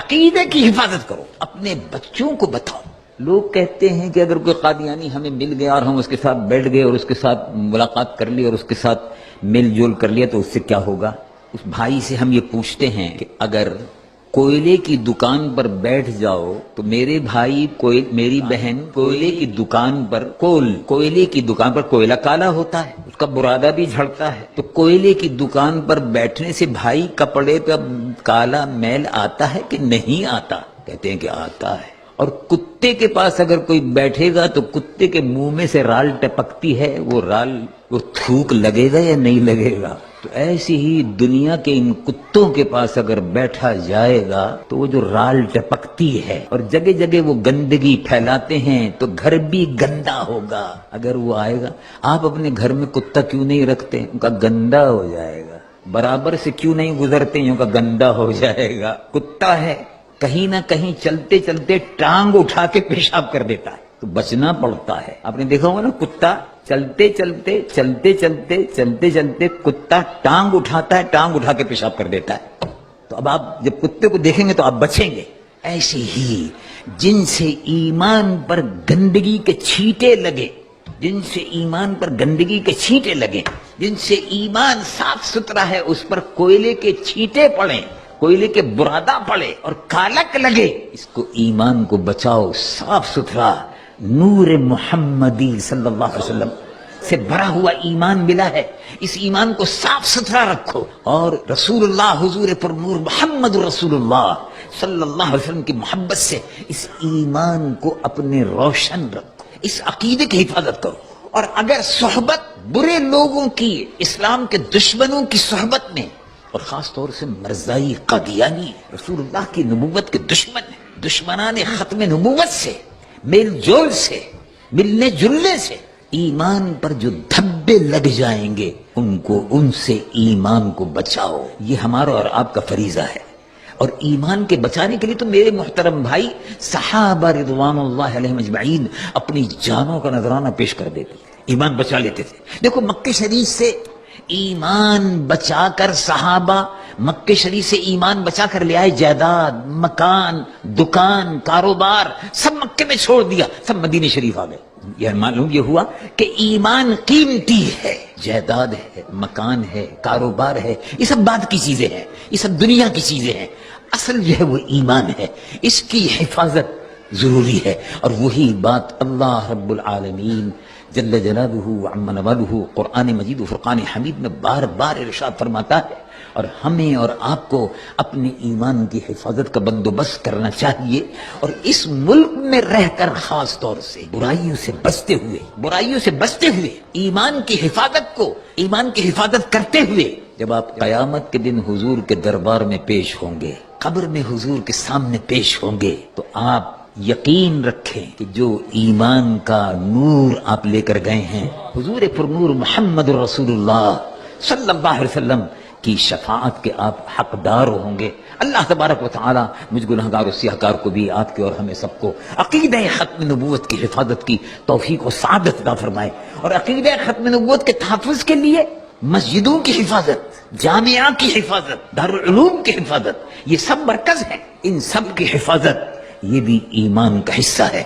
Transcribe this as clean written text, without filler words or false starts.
عقیدے کی حفاظت کرو، اپنے بچوں کو بتاؤ۔ لوگ کہتے ہیں کہ اگر کوئی قادیانی ہمیں مل گیا اور ہم اس کے ساتھ بیٹھ گئے اور اس کے ساتھ ملاقات کر لی اور اس کے ساتھ مل جول کر لیا تو اس سے کیا ہوگا؟ اس بھائی سے ہم یہ پوچھتے ہیں کہ اگر کوئلے کی دکان پر بیٹھ جاؤ تو میرے بھائی میری بہن کوئلے کی دکان پر کوئلے کی دکان پر کوئلہ کالا ہوتا ہے، اس کا برادہ بھی جھڑتا ہے، تو کوئلے کی دکان پر بیٹھنے سے بھائی کپڑے پہ کالا میل آتا ہے کہ نہیں آتا؟ کہتے ہیں کہ آتا ہے۔ اور کتے کے پاس اگر کوئی بیٹھے گا تو کتے کے منہ میں سے رال ٹپکتی ہے، وہ تھوک لگے گا یا نہیں لگے گا؟ تو ایسی ہی دنیا کے ان کتوں کے پاس اگر بیٹھا جائے گا تو وہ جو رال ٹپکتی ہے اور جگہ جگہ وہ گندگی پھیلاتے ہیں تو گھر بھی گندا ہوگا۔ اگر وہ آئے گا، آپ اپنے گھر میں کتا کیوں نہیں رکھتے؟ ان کا گندا ہو جائے گا۔ برابر سے کیوں نہیں گزرتے؟ ان کا گندا ہو جائے گا۔ کتا ہے کہیں نہ کہیں چلتے چلتے ٹانگ اٹھا کے پیشاب کر دیتا ہے، تو بچنا پڑتا ہے۔ آپ نے دیکھا ہوگا نا، کتا چلتے چلتے کتا ٹانگ اٹھاتا ہے، ٹانگ اٹھا کے پیشاب کر دیتا ہے۔ تو اب آپ جب کتے کو دیکھیں گے تو آپ بچیں گے۔ ایسے ہی جن سے ایمان پر گندگی کے چھینٹے لگے، جن سے ایمان پر گندگی کے چھینٹے لگے، جن سے ایمان صاف ستھرا ہے اس پر کوئلے کے چھینٹے پڑیں، کوئلے کے برادہ پڑے اور کالک لگے، اس کو ایمان کو بچاؤ۔ صاف ستھرا نور محمدی صلی اللہ علیہ وسلم سے بھرا ہوا ایمان ملا ہے، اس ایمان کو صاف ستھرا رکھو، اور رسول اللہ حضور پر نور محمد رسول اللہ صلی اللہ علیہ وسلم کی محبت سے اس ایمان کو اپنے روشن رکھو، اس عقیدے کی حفاظت کرو۔ اور اگر صحبت برے لوگوں کی، اسلام کے دشمنوں کی صحبت میں، اور خاص طور سے مرزائی قادیانی رسول اللہ کی نبوت کے دشمن ہیں، دشمنان ختم نبوت سے میل جول سے، ملنے جلنے سے ایمان پر جو دھبے لگ جائیں گے ان سے ایمان کو بچاؤ۔ یہ ہمارا اور آپ کا فریضہ ہے۔ اور ایمان کے بچانے کے لیے تو میرے محترم بھائی صحابہ رضوان اللہ علیہم اجمعین اپنی جانوں کا نذرانہ پیش کر دیتے تھے، ایمان بچا لیتے تھے۔ دیکھو مکہ شریف سے ایمان بچا کر صحابہ مکہ شریف سے ایمان بچا کر لے آئے، جائیداد، مکان، دکان، کاروبار سب مکے میں چھوڑ دیا، سب مدینہ شریف آ گئے۔ یہ معلوم یہ ہوا کہ ایمان قیمتی ہے، جائیداد ہے، مکان ہے، کاروبار ہے، یہ سب بعد کی چیزیں ہیں، یہ سب دنیا کی چیزیں ہیں، اصل جو ہے وہ ایمان ہے، اس کی حفاظت ضروری ہے۔ اور وہی بات اللہ رب العالمین جل جلالہ وعم نوالہ قرآن مجید و فرقان حمید میں بار بار ارشاد فرماتا ہے۔ اور ہمیں اور آپ کو اپنے ایمان کی حفاظت کا بندوبست کرنا چاہیے، اور اس ملک میں رہ کر خاص طور سے برائیوں سے بچتے ہوئے ایمان کی حفاظت کرتے ہوئے جب آپ قیامت کے دن حضور کے دربار میں پیش ہوں گے، قبر میں حضور کے سامنے پیش ہوں گے، تو آپ یقین رکھیں کہ جو ایمان کا نور آپ لے کر گئے ہیں، حضور پر نور محمد رسول اللہ صلی اللہ علیہ وسلم کی شفاعت کے آپ حقدار ہوں گے۔ اللہ تبارک و تعالی مجھ گنہگار و سیاہکار کو بھی، آپ کے اور ہمیں سب کو عقیدہ ختم نبوت کی حفاظت کی توفیق و سعادت عطا فرمائے، اور عقیدہ ختم نبوت کے تحفظ کے لیے مسجدوں کی حفاظت، جامعہ کی حفاظت، دارالعلوم کی حفاظت، یہ سب مرکز ہیں، ان سب کی حفاظت یہ بھی ایمان کا حصہ ہے۔